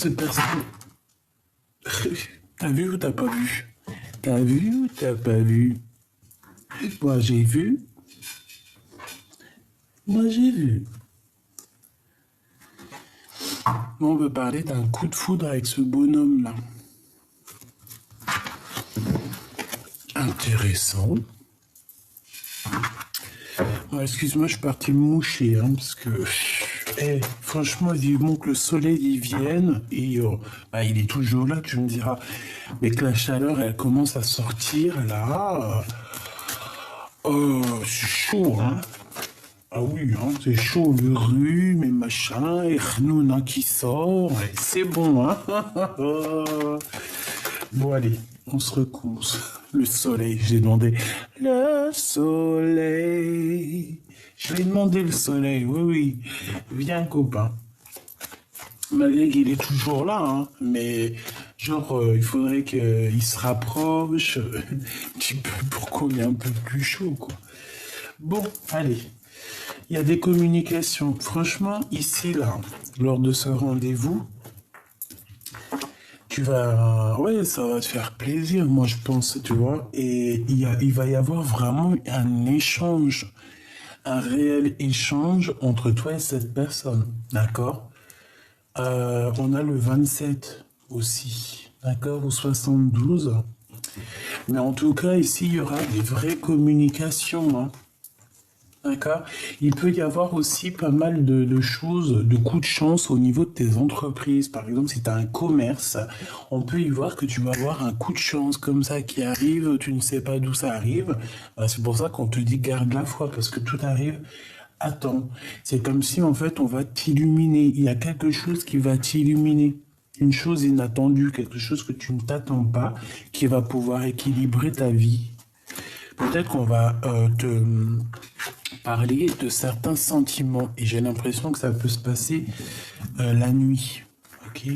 Cette personne... T'as vu ou t'as pas vu? T'as vu ou t'as pas vu? Moi j'ai vu. Moi j'ai vu. On veut parler d'un coup de foudre avec ce bonhomme-là. Intéressant. Ouais, excuse-moi, je suis parti me moucher, hein, parce que... franchement, vivement que le soleil y vienne, et bah, il est toujours là, tu me diras. Mais que la chaleur, elle commence à sortir, là... c'est chaud, hein. Ah oui, hein, c'est chaud, le rhume et machin, et Khnouna qui sort, et c'est bon, hein. Bon, allez, on se recouche. Le soleil, j'ai demandé le soleil. Je lui ai demandé le soleil, oui, oui. Viens, copain. Malgré qu'il est toujours là, hein, mais genre, il faudrait qu'il se rapproche un petit peu pour qu'on ait un peu plus chaud, quoi. Bon, allez. Il y a des communications. Franchement, ici, là, lors de ce rendez-vous, tu vas, ouais, ça va te faire plaisir, moi je pense, tu vois. Et il va y avoir vraiment un échange, un réel échange entre toi et cette personne, d'accord? On a le 27 aussi, d'accord, ou 72. Mais en tout cas, ici, il y aura des vraies communications, hein. D'accord. Il peut y avoir aussi pas mal de choses, de coups de chance au niveau de tes entreprises. Par exemple, si tu as un commerce, on peut y voir que tu vas avoir un coup de chance comme ça qui arrive, tu ne sais pas d'où ça arrive. C'est pour ça qu'on te dit garde la foi, parce que tout arrive à temps. C'est comme si en fait on va t'illuminer. Il y a quelque chose qui va t'illuminer. Une chose inattendue, quelque chose que tu ne t'attends pas, qui va pouvoir équilibrer ta vie. Peut-être qu'on va te parler de certains sentiments et j'ai l'impression que ça peut se passer la nuit. Ok.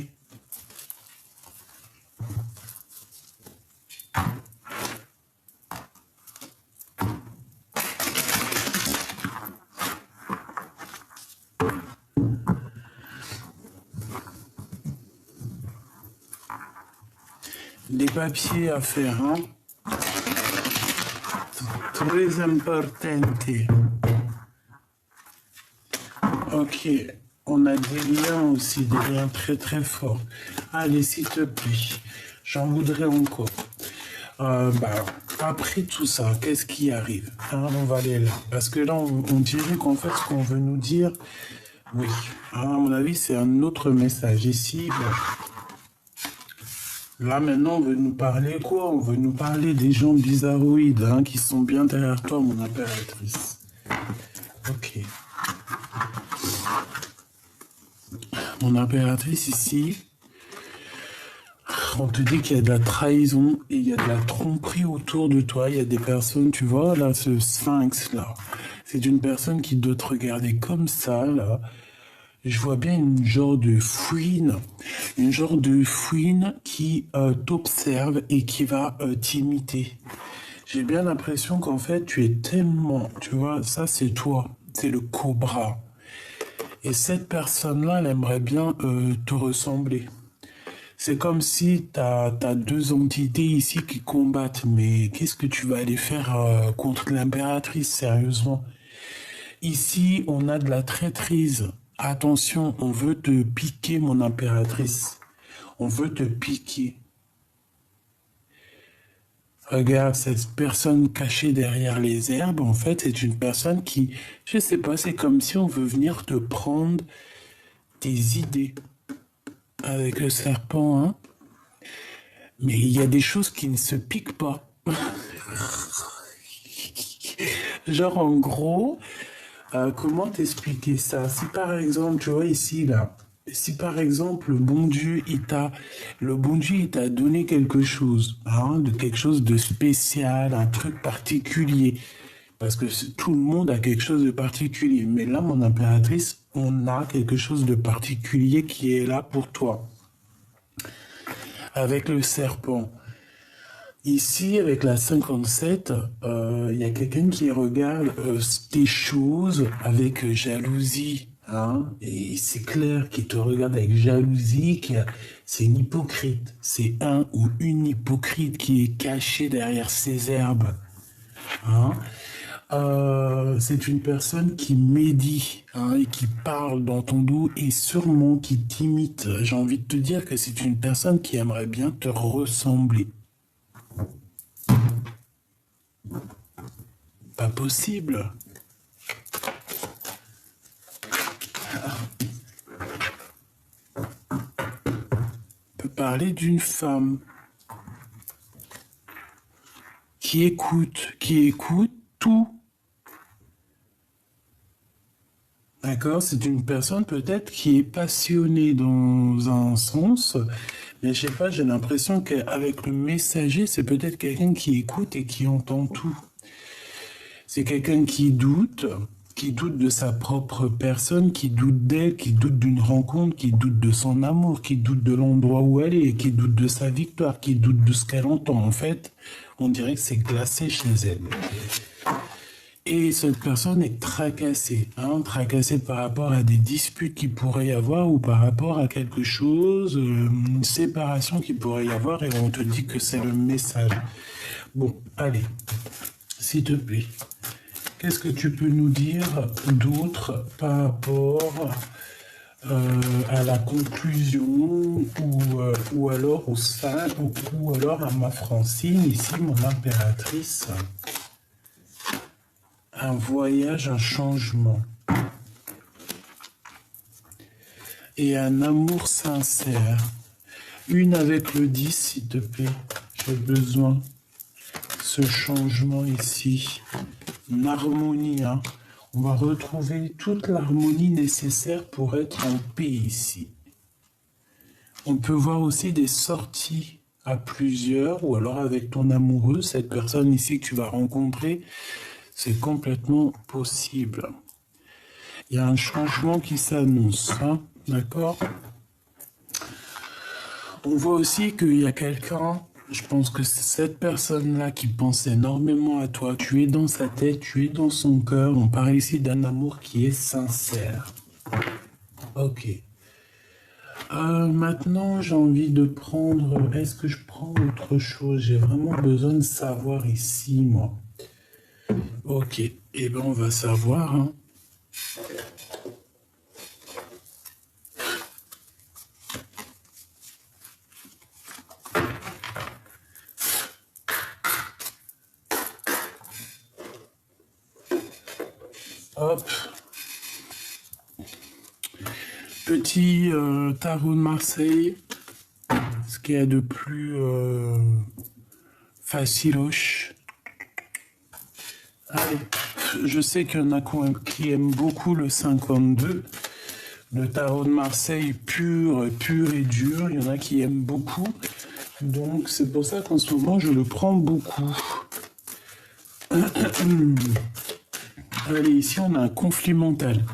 Des papiers à faire, hein. Très important. Ok, on a des liens aussi, des liens très très forts. Allez, s'il te plaît, j'en voudrais encore. Bah, après tout ça, qu'est-ce qui arrive, hein, on va aller là. Parce que là, on dirait qu'en fait, ce qu'on veut nous dire, oui, hein, à mon avis, c'est un autre message. Ici, bon, là maintenant, on veut nous parler quoi? On veut nous parler des gens bizarroïdes, hein, qui sont bien derrière toi, mon impératrice. Ok. Mon impératrice ici, on te dit qu'il y a de la trahison et il y a de la tromperie autour de toi. Il y a des personnes, tu vois, là, ce sphinx là, c'est une personne qui doit te regarder comme ça, là. Je vois bien une genre de fouine qui t'observe et qui va t'imiter. J'ai bien l'impression qu'en fait, tu es tellement, tu vois, ça c'est toi, c'est le cobra. Et cette personne-là, elle aimerait bien te ressembler. C'est comme si t'as deux entités ici qui combattent, mais qu'est-ce que tu vas aller faire contre l'impératrice, sérieusement? Ici, on a de la traîtrise. Attention, on veut te piquer, mon impératrice. On veut te piquer. Regarde, cette personne cachée derrière les herbes, en fait, c'est une personne qui, je sais pas, c'est comme si on veut venir te prendre tes idées avec le serpent, hein. Mais il y a des choses qui ne se piquent pas. Genre, en gros, comment t'expliquer ça? Si par exemple, tu vois ici, là, si par exemple, le bon Dieu, il t'a donné quelque chose, hein, de quelque chose de spécial, un truc particulier. Parce que tout le monde a quelque chose de particulier. Mais là, mon impératrice, on a quelque chose de particulier qui est là pour toi. Avec le serpent. Ici, avec la 57, il y a quelqu'un qui regarde tes choses avec jalousie, hein, et c'est clair qu'il te regarde avec jalousie, c'est une hypocrite. C'est un ou une hypocrite qui est caché derrière ces herbes. Hein. C'est une personne qui médit, hein, et qui parle dans ton dos et sûrement qui t'imite. J'ai envie de te dire que c'est une personne qui aimerait bien te ressembler. Pas possible. On peut parler d'une femme qui écoute tout. D'accord, c'est une personne peut-être qui est passionnée dans un sens, mais je sais pas, j'ai l'impression qu'avec le messager, c'est peut-être quelqu'un qui écoute et qui entend tout. C'est quelqu'un qui doute de sa propre personne, qui doute d'elle, qui doute d'une rencontre, qui doute de son amour, qui doute de l'endroit où elle est, qui doute de sa victoire, qui doute de ce qu'elle entend. En fait, on dirait que c'est glacé chez elle. Et cette personne est tracassée, hein, tracassée par rapport à des disputes qu'il pourrait y avoir ou par rapport à quelque chose, une séparation qu'il pourrait y avoir et on te dit que c'est le message. Bon, allez, s'il te plaît, qu'est-ce que tu peux nous dire d'autre par rapport à la conclusion ou alors au sein ou alors à ma Francine, ici mon impératrice? Un voyage, un changement. Et un amour sincère. Une avec le 10, s'il te plaît. J'ai besoin. Ce changement ici. Une harmonie, hein. On va retrouver toute l'harmonie nécessaire pour être en paix ici. On peut voir aussi des sorties à plusieurs ou alors avec ton amoureux, cette personne ici que tu vas rencontrer. C'est complètement possible. Il y a un changement qui s'annonce, hein, d'accord? On voit aussi qu'il y a quelqu'un, je pense que c'est cette personne-là qui pense énormément à toi. Tu es dans sa tête, tu es dans son cœur. On parle ici d'un amour qui est sincère. Ok. Maintenant, j'ai envie de prendre... Est-ce que je prends autre chose? J'ai vraiment besoin de savoir ici, moi. Ok, eh ben on va savoir, hein. Hop. Petit tarot de Marseille. Ce qu'il y a de plus faciloche. Allez, je sais qu'il y en a qui aiment beaucoup le 52. Le tarot de Marseille pur et dur. Il y en a qui aiment beaucoup. Donc c'est pour ça qu'en ce moment je le prends beaucoup. Allez, ici on a un conflit mental.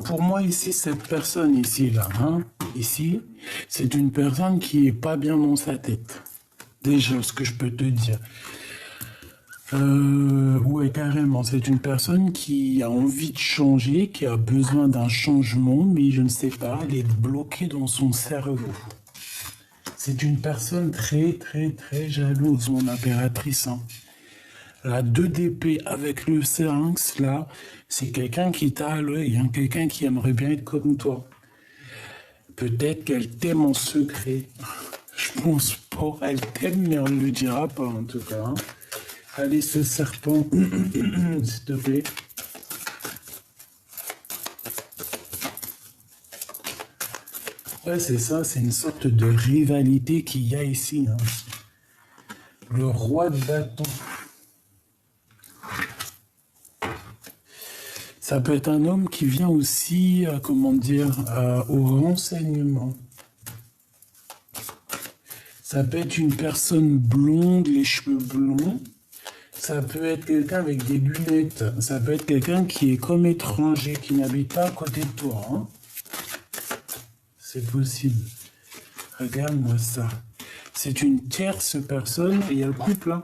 Pour moi ici, cette personne ici, là, hein, ici, c'est une personne qui est pas bien dans sa tête. Déjà, ce que je peux te dire. Ouais, carrément, c'est une personne qui a envie de changer, qui a besoin d'un changement, mais je ne sais pas, elle est bloquée dans son cerveau. C'est une personne très, très, très jalouse, mon impératrice, hein. La 2 d'épée avec le Sphinx, là, c'est quelqu'un qui t'a à l'œil, hein, quelqu'un qui aimerait bien être comme toi. Peut-être qu'elle t'aime en secret. Je pense pas, elle t'aime, mais on ne le dira pas en tout cas, hein. Allez, ce serpent, s'il te plaît. Ouais, c'est ça, c'est une sorte de rivalité qu'il y a ici, hein. Le roi de bâton. Ça peut être un homme qui vient aussi, comment dire, au renseignement. Ça peut être une personne blonde, les cheveux blonds. Ça peut être quelqu'un avec des lunettes. Ça peut être quelqu'un qui est comme étranger, qui n'habite pas à côté de toi, hein. C'est possible. Regarde-moi ça. C'est une tierce personne et il y a le couple, hein.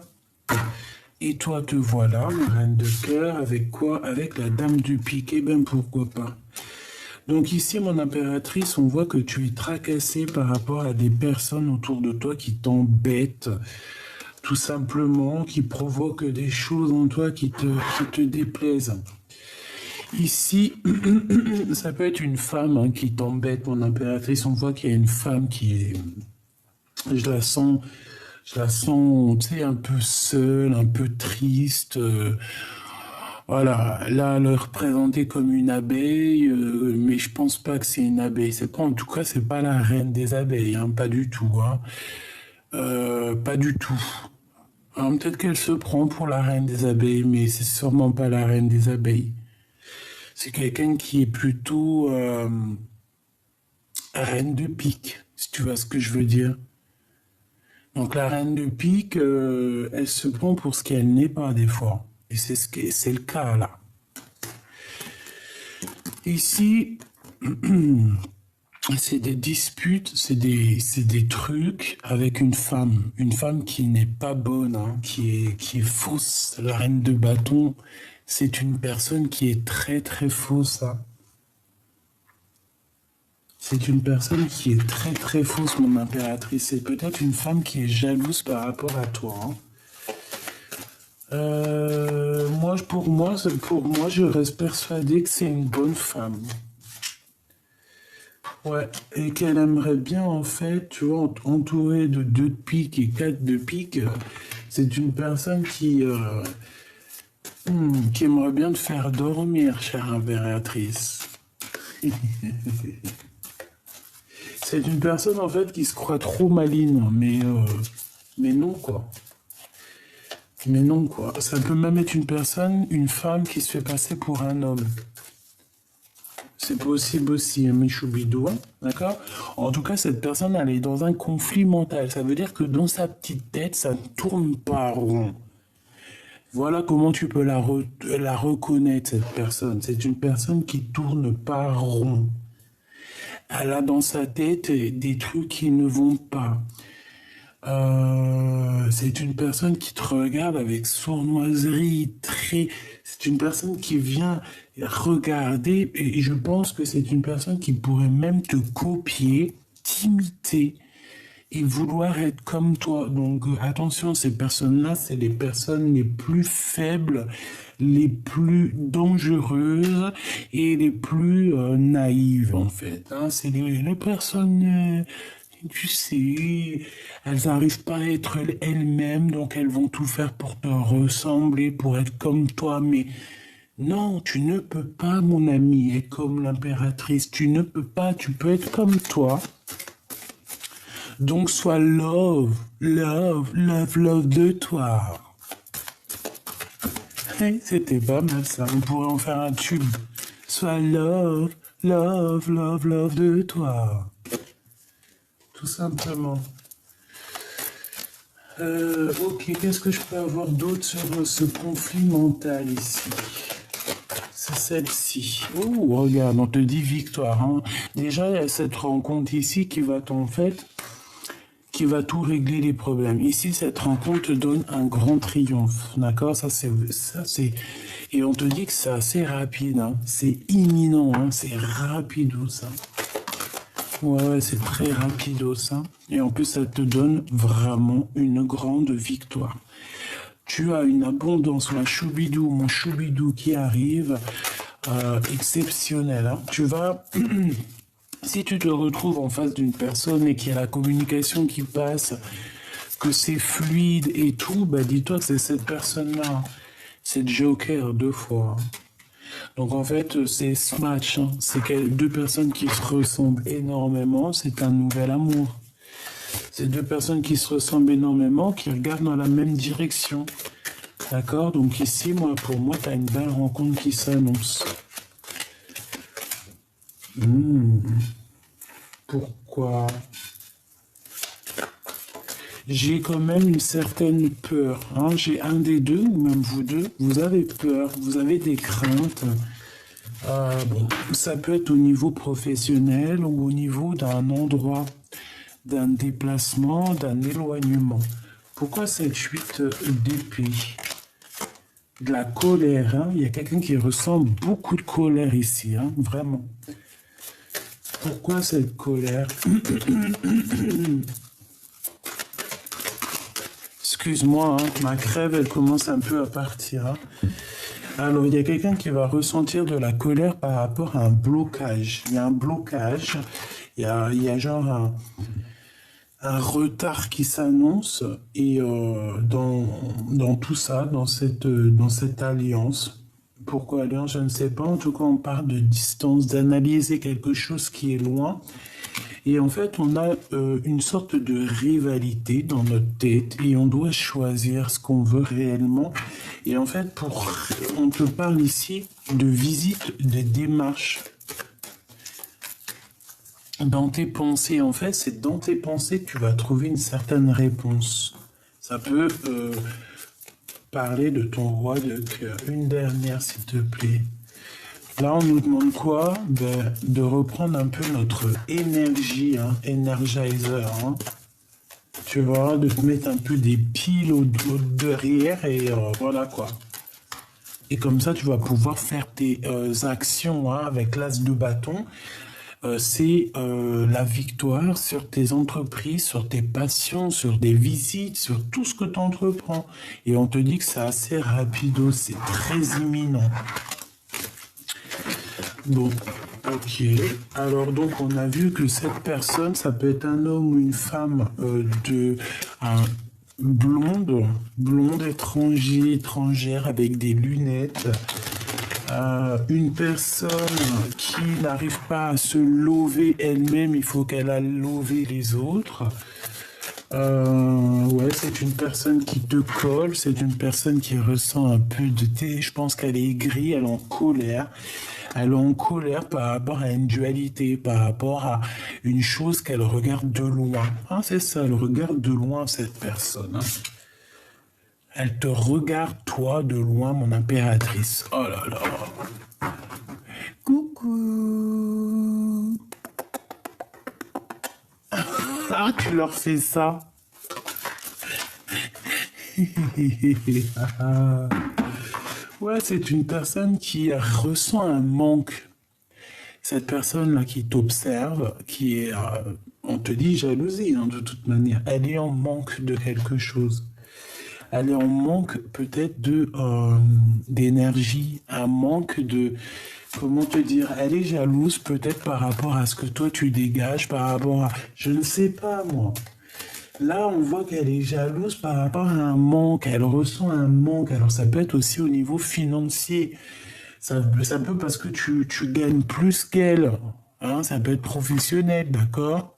Et toi, te voilà, reine de cœur, avec quoi? Avec la dame du pique. Eh ben, pourquoi pas? Donc ici, mon impératrice, on voit que tu es tracassé par rapport à des personnes autour de toi qui t'embêtent, tout simplement, qui provoquent des choses en toi qui te déplaisent. Ici, ça peut être une femme hein, qui t'embête, mon impératrice. On voit qu'il y a une femme qui est... je la sens, tu sais, un peu seule, un peu triste. Voilà, là, elle est représentée comme une abeille, mais je pense pas que c'est une abeille. C'est pas, en tout cas, c'est pas la reine des abeilles, hein, pas du tout, hein. Pas du tout. Alors, peut-être qu'elle se prend pour la reine des abeilles, mais c'est sûrement pas la reine des abeilles. C'est quelqu'un qui est plutôt reine de pique, si tu vois ce que je veux dire. Donc la reine de pique, elle se prend pour ce qu'elle n'est pas des fois. Et c'est le cas là. Ici, c'est des disputes, c'est des trucs avec une femme qui n'est pas bonne, hein, qui est fausse. La reine de bâton, c'est une personne qui est très très fausse. Hein. C'est une personne qui est très très fausse, mon impératrice. C'est peut-être une femme qui est jalouse par rapport à toi. Hein. Pour moi, je reste persuadé que c'est une bonne femme. Ouais, et qu'elle aimerait bien, en fait, tu vois, entourée de 2 de pique et 4 de pique, c'est une personne qui aimerait bien te faire dormir, chère impératrice. C'est une personne, en fait, qui se croit trop maligne, mais non, quoi. Mais non, quoi. Ça peut même être une femme qui se fait passer pour un homme. C'est possible aussi, hein, Michoubidou, hein, d'accord? En tout cas, cette personne, elle est dans un conflit mental. Ça veut dire que dans sa petite tête, ça ne tourne pas rond. Voilà comment tu peux la reconnaître, cette personne. C'est une personne qui tourne pas rond. Elle a dans sa tête des trucs qui ne vont pas. C'est une personne qui te regarde avec sournoiserie, c'est une personne qui vient regarder, et je pense que c'est une personne qui pourrait même te copier, t'imiter, et vouloir être comme toi. Donc attention, ces personnes-là, c'est les personnes les plus faibles, les plus dangereuses et les plus naïves, en fait. Hein. C'est les personnes... tu sais, elles n'arrivent pas à être elles-mêmes, donc elles vont tout faire pour te ressembler, pour être comme toi. Mais non, tu ne peux pas, mon ami, être comme l'impératrice. Tu ne peux pas, tu peux être comme toi. Donc sois love, love, love, love de toi. Hey, c'était pas mal ça, on pourrait en faire un tube. Sois love, love, love, love de toi. Tout simplement. Ok, qu'est-ce que je peux avoir d'autre sur ce conflit mental ici? C'est celle-ci. Oh, regarde, on te dit victoire. Hein. Déjà, il y a cette rencontre ici qui va qui va tout régler les problèmes. Ici, cette rencontre te donne un grand triomphe. D'accord? Ça, c'est, et on te dit que c'est assez rapide. Hein. C'est imminent. Hein. C'est rapido, ça. Ouais, c'est très rapido, ça. Et en plus, ça te donne vraiment une grande victoire. Tu as une abondance, mon choubidou qui arrive, exceptionnelle. Hein. Tu vas... Si tu te retrouves en face d'une personne et qu'il y a la communication qui passe, que c'est fluide et tout, bah dis-toi que c'est cette personne-là. C'est Joker 2 fois. Donc en fait, c'est ce match. Hein. C'est 2 personnes qui se ressemblent énormément. C'est un nouvel amour. C'est 2 personnes qui se ressemblent énormément, qui regardent dans la même direction. D'accord? Donc ici, pour moi, tu as une belle rencontre qui s'annonce. Pourquoi? J'ai quand même une certaine peur. Hein. J'ai un des deux, ou même vous deux, vous avez peur, vous avez des craintes. Bon, ça peut être au niveau professionnel ou au niveau d'un endroit, d'un déplacement, d'un éloignement. Pourquoi cette 8 d'épée? De la colère, hein. Il y a quelqu'un qui ressent beaucoup de colère ici, hein, vraiment. Pourquoi cette colère? Excuse-moi, hein, ma crève, elle commence un peu à partir. Hein. Alors, il y a quelqu'un qui va ressentir de la colère par rapport à un blocage. Il y a un blocage, il y a genre un retard qui s'annonce et dans tout ça, dans cette alliance. Pourquoi alliance, je ne sais pas. En tout cas, on parle de distance, d'analyser quelque chose qui est loin. Et en fait, on a une sorte de rivalité dans notre tête et on doit choisir ce qu'on veut réellement. Et en fait, on te parle ici de visite, de démarche. Dans tes pensées, en fait, c'est dans tes pensées que tu vas trouver une certaine réponse. Ça peut parler de ton roi de cœur. Une dernière, s'il te plaît. Là, on nous demande quoi? Ben, de reprendre un peu notre énergie, hein, Energizer. Hein. Tu vois, de te mettre un peu des piles au derrière et voilà quoi. Et comme ça, tu vas pouvoir faire tes actions hein, avec l'as de bâton. C'est la victoire sur tes entreprises, sur tes passions, sur des visites, sur tout ce que tu entreprends. Et on te dit que c'est assez rapido, c'est très imminent. Bon, ok. Alors donc on a vu que cette personne, ça peut être un homme ou une femme blonde étrangère avec des lunettes. Une personne qui n'arrive pas à se lever elle-même, il faut qu'elle a levé les autres. Ouais, c'est une personne qui te colle, c'est une personne qui ressent un peu de thé. Je pense qu'elle est aigrie, elle est en colère. Elle est en colère par rapport à une dualité, par rapport à une chose qu'elle regarde de loin. Hein, c'est ça, elle regarde de loin cette personne. Hein. Elle te regarde, toi, de loin, mon impératrice. Oh là là. Coucou. Ah, tu leur fais ça. Ouais, c'est une personne qui ressent un manque. Cette personne-là qui t'observe, qui est, on te dit jalousie, hein, de toute manière. Elle est en manque de quelque chose. Elle est en manque peut-être d'énergie, un manque de, comment te dire, elle est jalouse peut-être par rapport à ce que toi tu dégages, par rapport à, je ne sais pas moi. Là, on voit qu'elle est jalouse par rapport à un manque, elle ressent un manque. Alors ça peut être aussi au niveau financier. Ça peut parce que tu gagnes plus qu'elle. Hein, ça peut être professionnel, d'accord?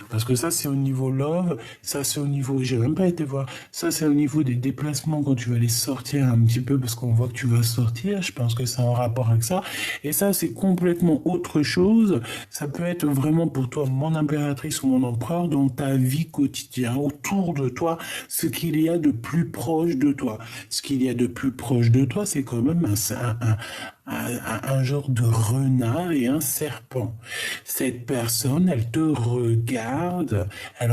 Parce que ça, c'est au niveau love, ça, c'est au niveau, j'ai même pas été voir, ça, c'est au niveau des déplacements quand tu vas aller sortir un petit peu, parce qu'on voit que tu vas sortir, je pense que c'est en rapport avec ça. Et ça, c'est complètement autre chose. Ça peut être vraiment pour toi, mon impératrice ou mon empereur, dans ta vie quotidienne, autour de toi, ce qu'il y a de plus proche de toi. Ce qu'il y a de plus proche de toi, c'est quand même un genre de renard et un serpent. Cette personne, elle te regarde, elle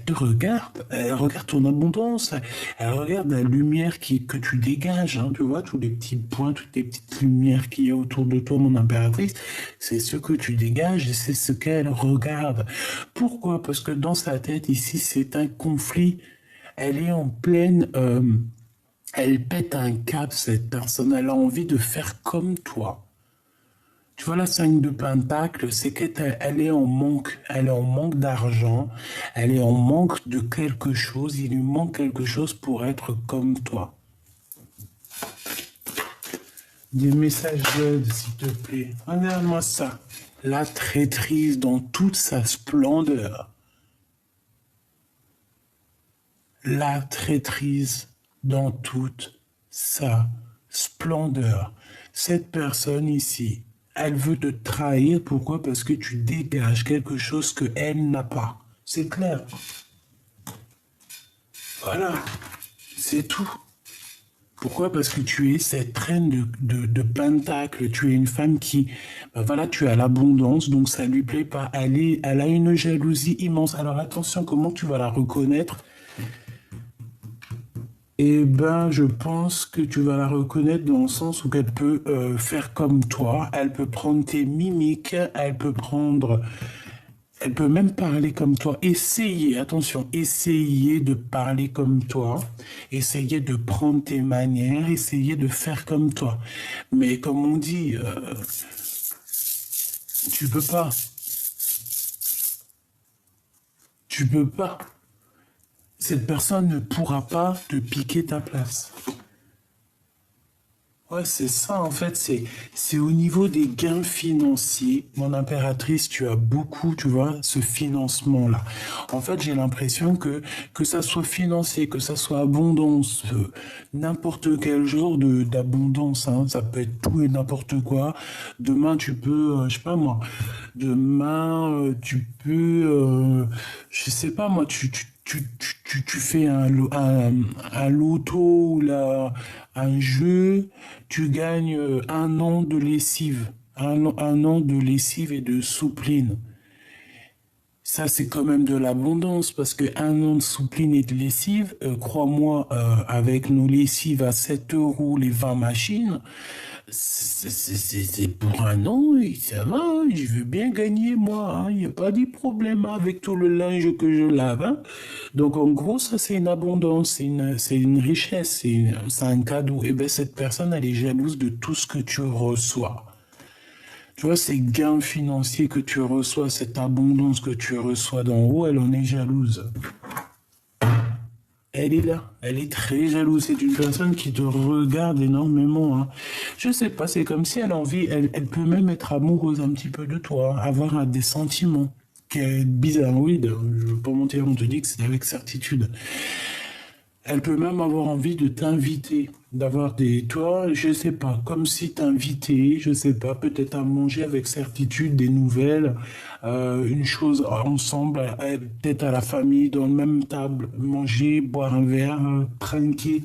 te regarde, elle regarde ton abondance, elle regarde la lumière que tu dégages, hein, tu vois, tous les petits points, toutes les petites lumières qu'il y a autour de toi, mon impératrice, c'est ce que tu dégages et c'est ce qu'elle regarde. Pourquoi? Parce que dans sa tête, ici, c'est un conflit. Elle est en pleine... elle pète un cap, cette personne. Elle a envie de faire comme toi. Tu vois, la 5 de Pentacle, c'est qu'elle est en manque. Elle est en manque d'argent. Elle est en manque de quelque chose. Il lui manque quelque chose pour être comme toi. Des messages d'aide, s'il te plaît. Regarde-moi ça. La traîtrise dans toute sa splendeur. La traîtrise dans toute sa splendeur. Cette personne ici, elle veut te trahir. Pourquoi? Parce que tu dégages quelque chose qu'elle n'a pas. C'est clair. Voilà. C'est tout. Pourquoi? Parce que tu es cette reine de Pentacle. Tu es une femme qui, ben voilà, tu as l'abondance, donc ça lui plaît pas. Elle a une jalousie immense. Alors attention, comment tu vas la reconnaître? Eh ben, je pense que tu vas la reconnaître dans le sens où elle peut faire comme toi, elle peut prendre tes mimiques, elle peut même parler comme toi. Essayer, attention, essayer de parler comme toi, essayer de prendre tes manières, essayer de faire comme toi. Mais comme on dit, tu peux pas, tu peux pas. Cette personne ne pourra pas te piquer ta place. Ouais, c'est ça, en fait, c'est au niveau des gains financiers. Mon impératrice, tu as beaucoup, tu vois, ce financement-là. En fait, j'ai l'impression que ça soit financier, que ça soit abondance, n'importe quel genre d'abondance, hein. Ça peut être tout et n'importe quoi. Demain, tu peux, je sais pas moi, demain, tu peux, je sais pas moi, tu fais un loto ou un jeu, tu gagnes un an de lessive, un an de lessive et de soupline. Ça, c'est quand même de l'abondance parce que un an de soupline et de lessive, crois-moi, avec nos lessives à 7 euros les 20 machines, c'est pour un an et ça va, je veux bien gagner moi, il n'y a pas de problème avec tout le linge que je lave, hein. Donc en gros, ça c'est une abondance, c'est une richesse, c'est un cadeau. Et bien cette personne, elle est jalouse de tout ce que tu reçois. Tu vois, ces gains financiers que tu reçois, cette abondance que tu reçois d'en haut, elle en est jalouse. Elle est là, elle est très jalouse. C'est une personne qui te regarde énormément, hein. Je sais pas, c'est comme si elle a envie, elle peut même être amoureuse un petit peu de toi, avoir des sentiments. Qui est bizarre, oui, je veux pas mentir, on te dit que c'est avec certitude. Elle peut même avoir envie de t'inviter, d'avoir des, toi, je sais pas, comme si t'invitais, je sais pas, peut-être à manger avec certitude des nouvelles, une chose ensemble, peut-être à la famille, dans la même table, manger, boire un verre, trinquer.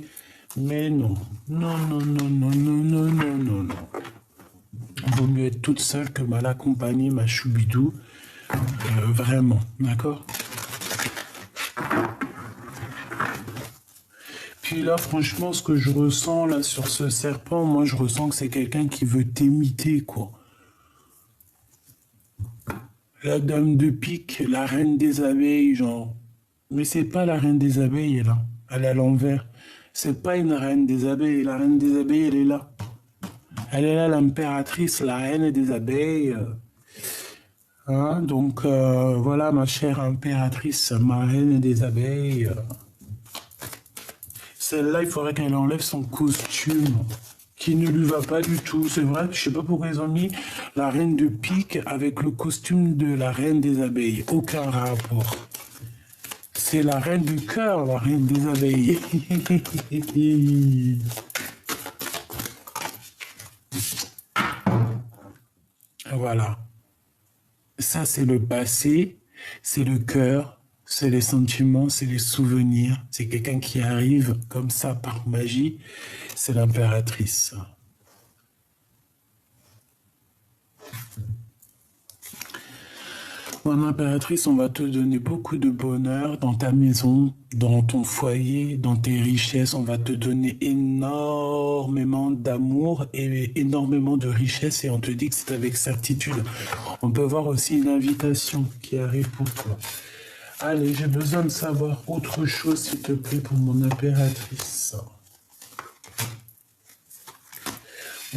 Mais non, non, non, non, non, non, non, non, non, non. Vaut mieux être toute seule que mal accompagnée, ma choubidou. Vraiment, d'accord? Puis là, franchement, ce que je ressens là sur ce serpent, moi, je ressens que c'est quelqu'un qui veut t'imiter, quoi. La dame de pique, la reine des abeilles, genre. Mais c'est pas la reine des abeilles, là. Elle est à l'envers. C'est pas une reine des abeilles. La reine des abeilles, elle est là. Elle est là, l'impératrice, la reine des abeilles. Hein, donc, voilà, ma chère impératrice, ma reine des abeilles. Celle-là, il faudrait qu'elle enlève son costume, qui ne lui va pas du tout. C'est vrai, je sais pas pourquoi ils ont mis la reine de pique avec le costume de la reine des abeilles. Aucun rapport. C'est la reine du cœur, la reine des abeilles. Voilà. Ça, c'est le passé, c'est le cœur, c'est les sentiments, c'est les souvenirs. C'est quelqu'un qui arrive comme ça par magie. C'est l'impératrice. Mon impératrice, on va te donner beaucoup de bonheur dans ta maison, dans ton foyer, dans tes richesses. On va te donner énormément d'amour et énormément de richesses et on te dit que c'est avec certitude. On peut voir aussi une invitation qui arrive pour toi. Allez, j'ai besoin de savoir autre chose, s'il te plaît, pour mon impératrice.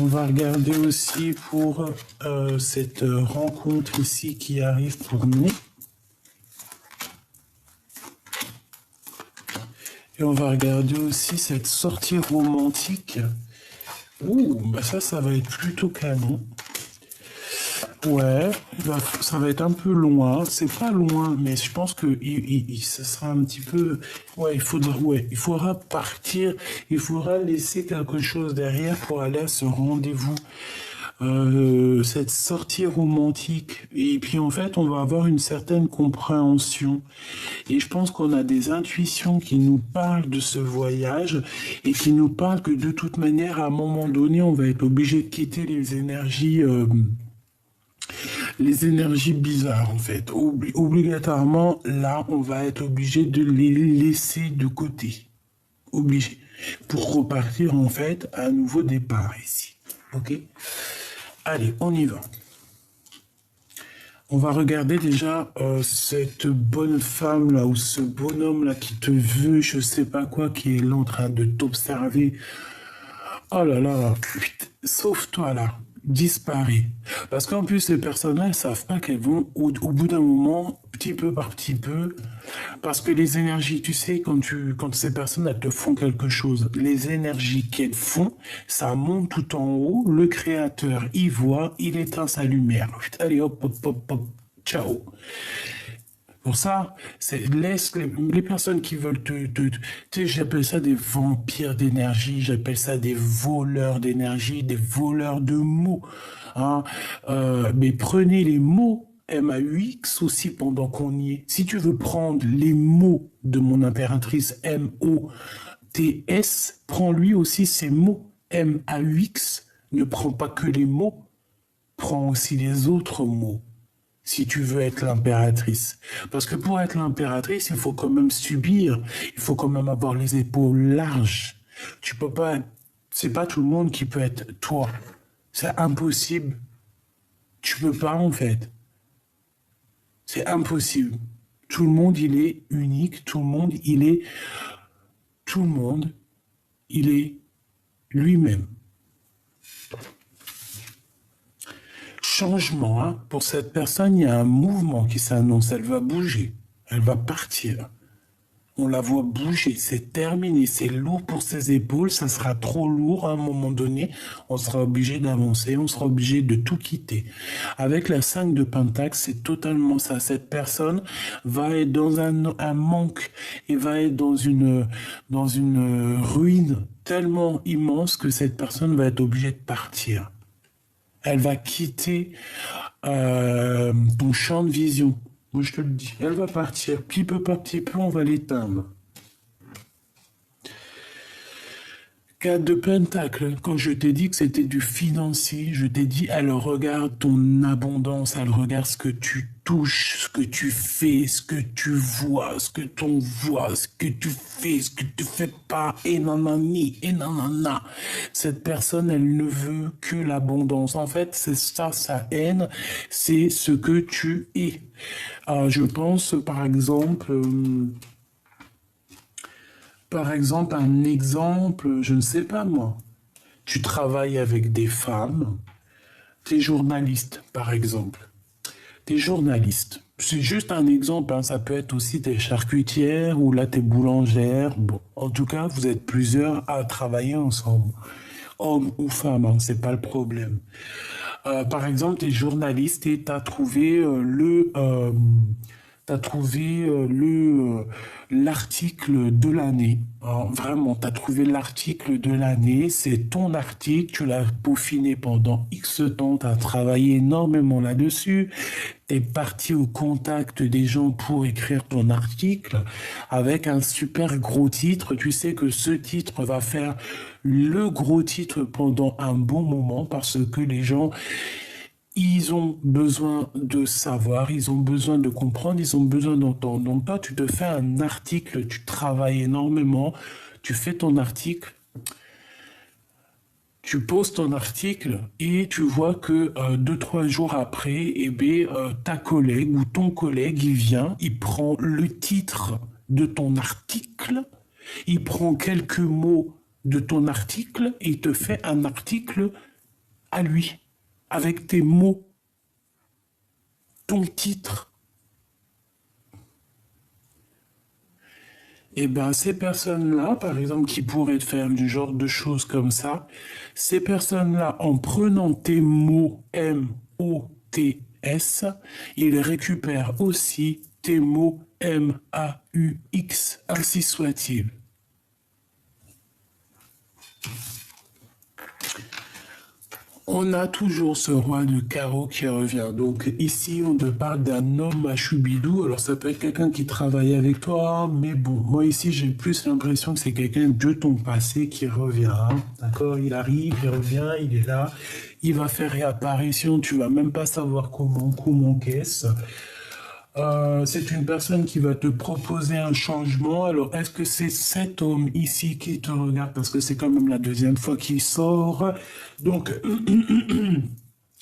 On va regarder aussi pour cette rencontre ici qui arrive pour nous. Et on va regarder aussi cette sortie romantique. Ouh, bah ça va être plutôt canon. Ouais, ça va être un peu loin. C'est pas loin, mais je pense que ça sera un petit peu. Ouais, il faudra partir. Il faudra laisser quelque chose derrière pour aller à ce rendez-vous. Cette sortie romantique. Et puis en fait, on va avoir une certaine compréhension. Et je pense qu'on a des intuitions qui nous parlent de ce voyage et qui nous parlent que de toute manière, à un moment donné, on va être obligé de quitter les énergies bizarres en fait. Obligatoirement, là, on va être obligé de les laisser de côté. Obligé. Pour repartir, en fait, à un nouveau départ ici. Ok? Allez, on y va. On va regarder déjà cette bonne femme là ou ce bonhomme là qui te veut, je sais pas quoi, qui est là en train de t'observer. Oh là là, putain, sauve-toi là, disparais. Parce qu'en plus ces personnes-là, elles savent pas qu'elles vont au bout d'un moment, petit peu par petit peu, parce que les énergies, tu sais, quand ces personnes elles te font quelque chose, les énergies qu'elles font, ça monte tout en haut, le créateur y voit, il éteint sa lumière. Allez hop, hop, hop, hop, ciao. Pour ça, laisse les personnes qui veulent tu sais, j'appelle ça des vampires d'énergie, j'appelle ça des voleurs d'énergie, des voleurs de mots. Hein. Mais prenez les mots MAUX aussi pendant qu'on y est. Si tu veux prendre les mots de mon impératrice MOTS, prends lui aussi ces mots MAUX. Ne prends pas que les mots, prends aussi les autres mots si tu veux être l'impératrice. Parce que pour être l'impératrice, il faut quand même subir, il faut quand même avoir les épaules larges. Tu peux pas, c'est pas tout le monde qui peut être toi. C'est impossible. Tu peux pas en fait. C'est impossible. Tout le monde, il est unique. Tout le monde, il est lui-même. Changement, hein. Pour cette personne, il y a un mouvement qui s'annonce. Elle va bouger. Elle va partir. On la voit bouger. C'est terminé. C'est lourd pour ses épaules. Ça sera trop lourd à un moment donné. On sera obligé d'avancer. On sera obligé de tout quitter. Avec la 5 de Pentacle, c'est totalement ça. Cette personne va être dans un manque et va être dans une ruine tellement immense que cette personne va être obligée de partir. Elle va quitter ton champ de vision. Moi, je te le dis. Elle va partir. Petit peu par petit peu, on va l'éteindre. 4 de Pentacle. Quand je t'ai dit que c'était du financier, je t'ai dit, elle regarde ton abondance, elle regarde ce que tu touches, ce que tu fais, ce que tu vois, ce que t'on voit, ce que tu fais, ce que tu fais pas, et nanani, et nanana. Cette personne, elle ne veut que l'abondance. En fait, c'est ça, sa haine, c'est ce que tu es. Je pense, par exemple, un exemple, je ne sais pas moi. Tu travailles avec des femmes, t'es journaliste, par exemple. T'es journaliste. C'est juste un exemple, hein. Ça peut être aussi des charcutières ou là t'es boulangère. Bon, en tout cas, vous êtes plusieurs à travailler ensemble. Homme ou femme, hein, c'est pas le problème. Par exemple, t'es journaliste et t'as trouvé l'article de l'année. Alors, vraiment, tu as trouvé l'article de l'année, c'est ton article, tu l'as peaufiné pendant X temps, tu as travaillé énormément là-dessus, tu es parti au contact des gens pour écrire ton article avec un super gros titre. Tu sais que ce titre va faire le gros titre pendant un bon moment parce que les gens ils ont besoin de savoir, ils ont besoin de comprendre, ils ont besoin d'entendre. Donc toi, tu te fais un article, tu travailles énormément, tu fais ton article, tu poses ton article et tu vois que 2, 3 jours après, ta collègue ou ton collègue, il vient, il prend le titre de ton article, il prend quelques mots de ton article et il te fait un article à lui, avec tes mots, ton titre. Et ben ces personnes-là, par exemple, qui pourraient faire du genre de choses comme ça, ces personnes-là, en prenant tes mots M-O-T-S, ils récupèrent aussi tes mots M-A-U-X, ainsi soit-il. On a toujours ce roi de carreau qui revient. Donc ici, on te parle d'un homme à Choubidou. Alors ça peut être quelqu'un qui travaille avec toi, mais bon, moi ici, j'ai plus l'impression que c'est quelqu'un de ton passé qui revient. Hein. D'accord? Il arrive, il revient, il est là. Il va faire réapparition. Tu vas même pas savoir comment qu'est-ce. C'est une personne qui va te proposer un changement. Alors, est-ce que c'est cet homme ici qui te regarde? Parce que c'est quand même la deuxième fois qu'il sort. Donc,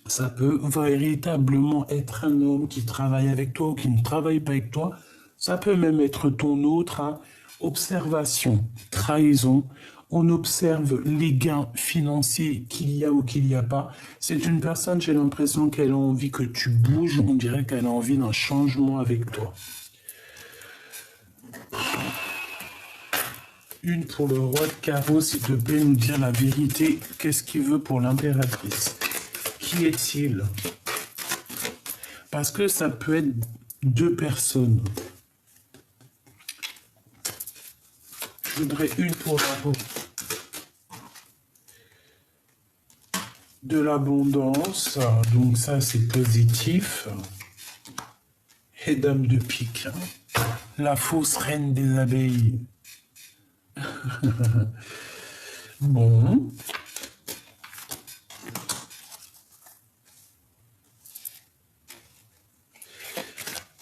ça peut véritablement être un homme qui travaille avec toi ou qui ne travaille pas avec toi. Ça peut même être ton autre, hein. Observation, trahison. On observe les gains financiers qu'il y a ou qu'il n'y a pas. C'est une personne, j'ai l'impression qu'elle a envie que tu bouges. On dirait qu'elle a envie d'un changement avec toi. Une pour le roi de carreau, s'il te plaît, nous dire la vérité. Qu'est-ce qu'il veut pour l'impératrice? Qui est-il? Parce que ça peut être deux personnes. Je voudrais une pour la de l'abondance, donc ça c'est positif. Et dame de pique, la fausse reine des abeilles. Bon.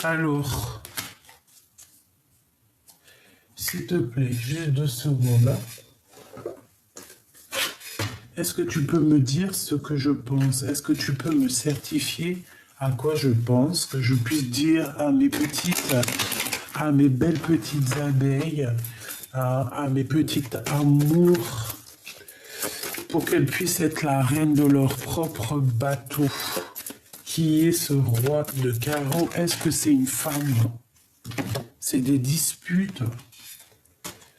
Alors, s'il te plaît, juste 2 secondes là. Est-ce que tu peux me dire ce que je pense? Est-ce que tu peux me certifier à quoi je pense, que je puisse dire à mes belles petites abeilles, à mes petites amours, pour qu'elles puissent être la reine de leur propre bateau? Qui est ce roi de carreau? Est-ce que c'est une femme? C'est des disputes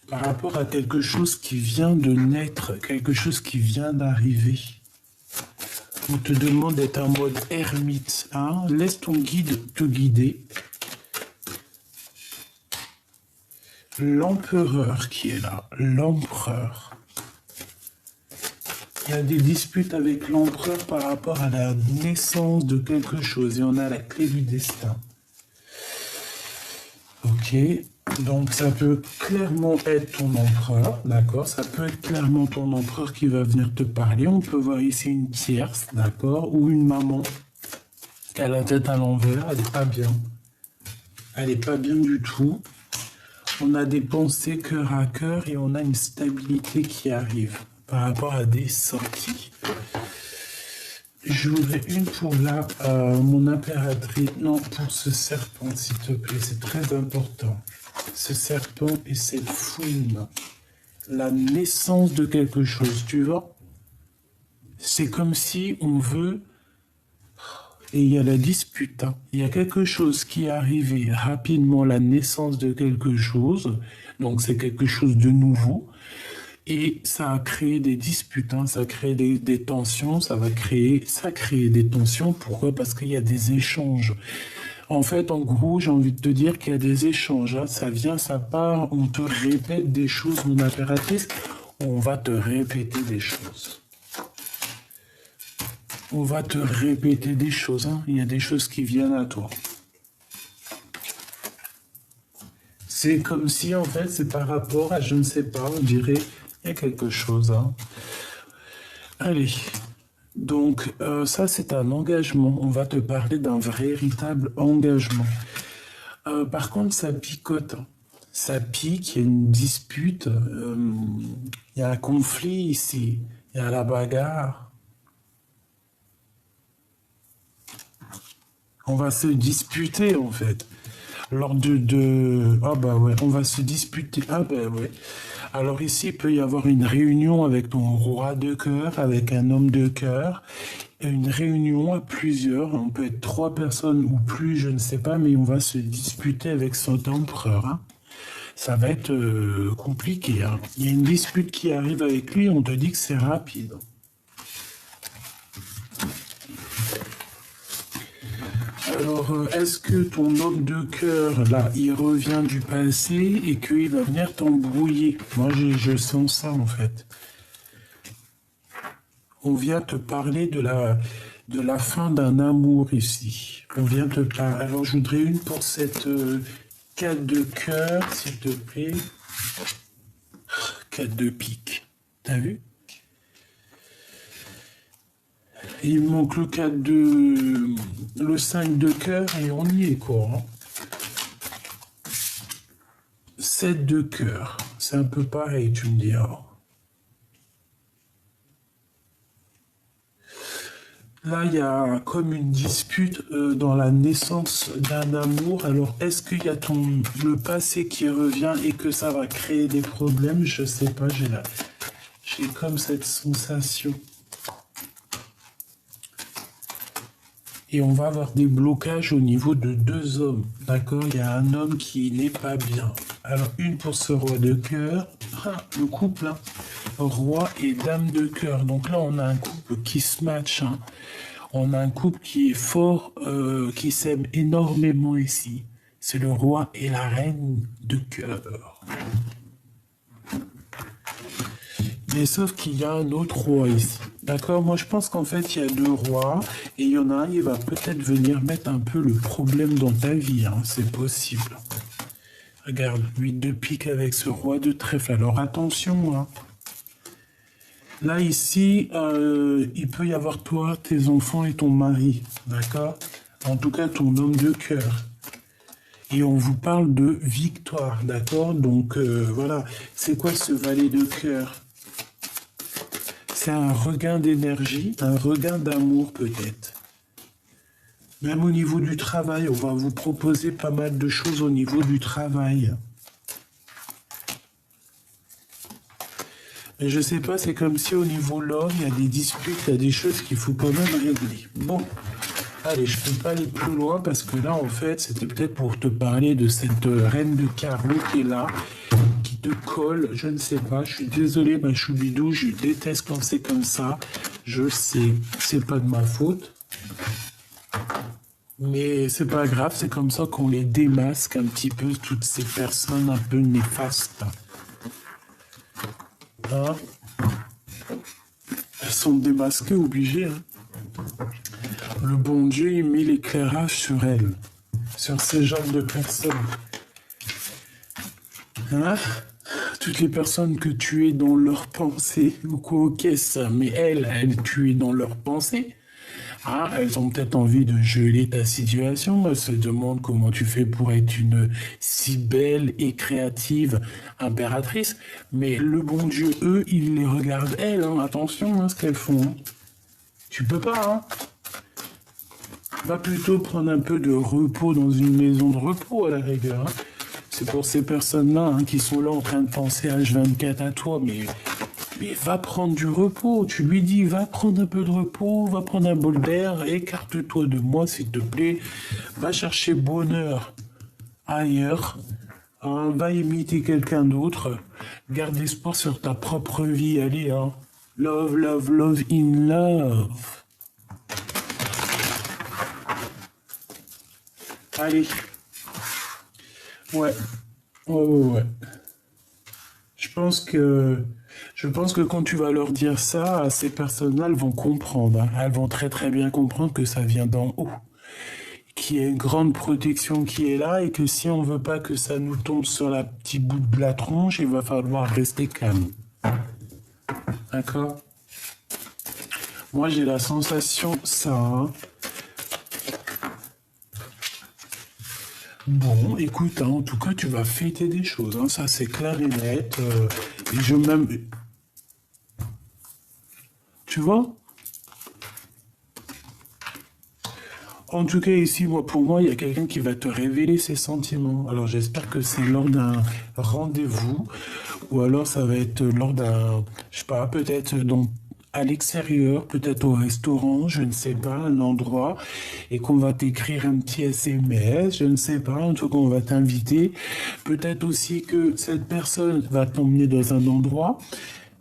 par rapport à quelque chose qui vient de naître, quelque chose qui vient d'arriver. On te demande d'être en mode ermite, hein? Laisse ton guide te guider. L'empereur qui est là, l'empereur. Il y a des disputes avec l'empereur par rapport à la naissance de quelque chose et on a la clé du destin. Ok, donc ça peut clairement être ton empereur, d'accord? Ça peut être clairement ton empereur qui va venir te parler. On peut voir ici une tierce, d'accord? Ou une maman qui a la tête à l'envers, elle n'est pas bien. Elle n'est pas bien du tout. On a des pensées cœur à cœur et on a une stabilité qui arrive par rapport à des sorties. Je voudrais une pour mon impératrice. Non, pour ce serpent, s'il te plaît, c'est très important. Ce serpent et cette fouine. La naissance de quelque chose, tu vois? C'est comme si on veut... Et il y a la dispute, hein. Il y a quelque chose qui est arrivé rapidement, la naissance de quelque chose. Donc c'est quelque chose de nouveau. Et ça a créé des disputes, hein, ça a créé des tensions, ça crée des tensions. Pourquoi? Parce qu'il y a des échanges. En fait, en gros, j'ai envie de te dire qu'il y a des échanges, hein. Ça vient, ça part, on te répète des choses, mon impératrice. On va te répéter des choses. On va te répéter des choses, hein. Il y a des choses qui viennent à toi. C'est comme si, en fait, c'est par rapport à, je ne sais pas, on dirait... Il y a quelque chose, hein. Allez, donc ça c'est un engagement. On va te parler d'un véritable engagement. Par contre, ça picote, hein. Ça pique, il y a une dispute, il y a un conflit ici, il y a la bagarre. On va se disputer en fait. Lors Ah bah ouais, on va se disputer. Ah bah ouais. Alors ici, il peut y avoir une réunion avec ton roi de cœur, avec un homme de cœur. Une réunion à plusieurs, on peut être 3 personnes ou plus, je ne sais pas, mais on va se disputer avec cet empereur, hein. Ça va être compliqué, hein. Il y a une dispute qui arrive avec lui, on te dit que c'est rapide. Alors, est-ce que ton homme de cœur, là, il revient du passé et qu'il va venir t'embrouiller? Moi, je sens ça, en fait. On vient te parler de la fin d'un amour ici. On vient te parler. Alors, je voudrais une pour cette 4 de cœur, s'il te plaît. 4 de pique. T'as vu? Il manque le 4 de... le 5 de cœur et on y est, quoi, hein. 7 de cœur. C'est un peu pareil, tu me diras. Là, il y a comme une dispute dans la naissance d'un amour. Alors, est-ce qu'il y a le passé qui revient et que ça va créer des problèmes? Je sais pas, j'ai comme cette sensation. Et on va avoir des blocages au niveau de 2 hommes. D'accord? Il y a un homme qui n'est pas bien. Alors, une pour ce roi de cœur. Ah, le couple, hein. Roi et dame de cœur. Donc là, on a un couple qui se match. Hein. On a un couple qui est fort, qui s'aime énormément ici. C'est le roi et la reine de cœur. Mais sauf qu'il y a un autre roi ici. D'accord? Moi, je pense qu'en fait, il y a 2 rois. Et il y en a un, il va peut-être venir mettre un peu le problème dans ta vie. Hein. C'est possible. Regarde, 8 de pique avec ce roi de trèfle. Alors, attention, hein. Là, ici, il peut y avoir toi, tes enfants et ton mari, d'accord? En tout cas, ton homme de cœur. Et on vous parle de victoire, d'accord? Donc, voilà. C'est quoi ce valet de cœur? C'est un regain d'énergie, un regain d'amour peut-être. Même au niveau du travail, on va vous proposer pas mal de choses au niveau du travail. Mais je sais pas, c'est comme si au niveau de l'homme, il y a des disputes, il y a des choses qu'il faut quand même régler. Bon, allez, je peux pas aller plus loin parce que là, en fait, c'était peut-être pour te parler de cette reine de carreau qui est là, qui te colle, je ne sais pas. Je suis désolé, ma choubidou, je déteste quand c'est comme ça. Je sais, c'est pas de ma faute. Mais c'est pas grave, c'est comme ça qu'on les démasque un petit peu, toutes ces personnes un peu néfastes. Hein? Elles sont démasquées, obligées. Hein? Le bon Dieu, il met l'éclairage sur elles, sur ces genres de personnes. Hein? Toutes les personnes que tu es dans leurs pensées, ou quoi, ok, ça, mais elles, tu es dans leurs pensées. Ah, elles ont peut-être envie de geler ta situation. Elles se demandent comment tu fais pour être une si belle et créative impératrice. Mais le bon Dieu, eux, ils les regardent, elles. Hein. Attention à ce qu'elles font. Hein. Tu peux pas, hein. Va plutôt prendre un peu de repos dans une maison de repos, à la rigueur. Hein. C'est pour ces personnes-là hein, qui sont là en train de penser H24 à toi, mais va prendre du repos. Tu lui dis, va prendre un peu de repos, va prendre un bol d'air, écarte-toi de moi, s'il te plaît. Va chercher bonheur ailleurs. Hein, va imiter quelqu'un d'autre. Garde l'espoir sur ta propre vie. Allez, hein. Love, love, love in love. Allez. Ouais. Ouais. Je pense que quand tu vas leur dire ça, ces personnes-là, elles vont comprendre. Hein. Elles vont très très bien comprendre que ça vient d'en haut. Qu'il y a une grande protection qui est là et que si on veut pas que ça nous tombe sur la petite bout de la tronche, il va falloir rester calme. D'accord? Moi, j'ai la sensation, ça... Hein. Bon, écoute, hein, en tout cas, tu vas fêter des choses, hein, ça c'est clair et net. Et je même... Tu vois? En tout cas, ici, pour moi, il y a quelqu'un qui va te révéler ses sentiments. Alors, j'espère que c'est lors d'un rendez-vous, ou alors ça va être lors d'un, je sais pas, peut-être à l'extérieur, peut-être au restaurant, je ne sais pas, un endroit, et qu'on va t'écrire un petit SMS, je ne sais pas, en tout cas, on va t'inviter. Peut-être aussi que cette personne va t'emmener dans un endroit,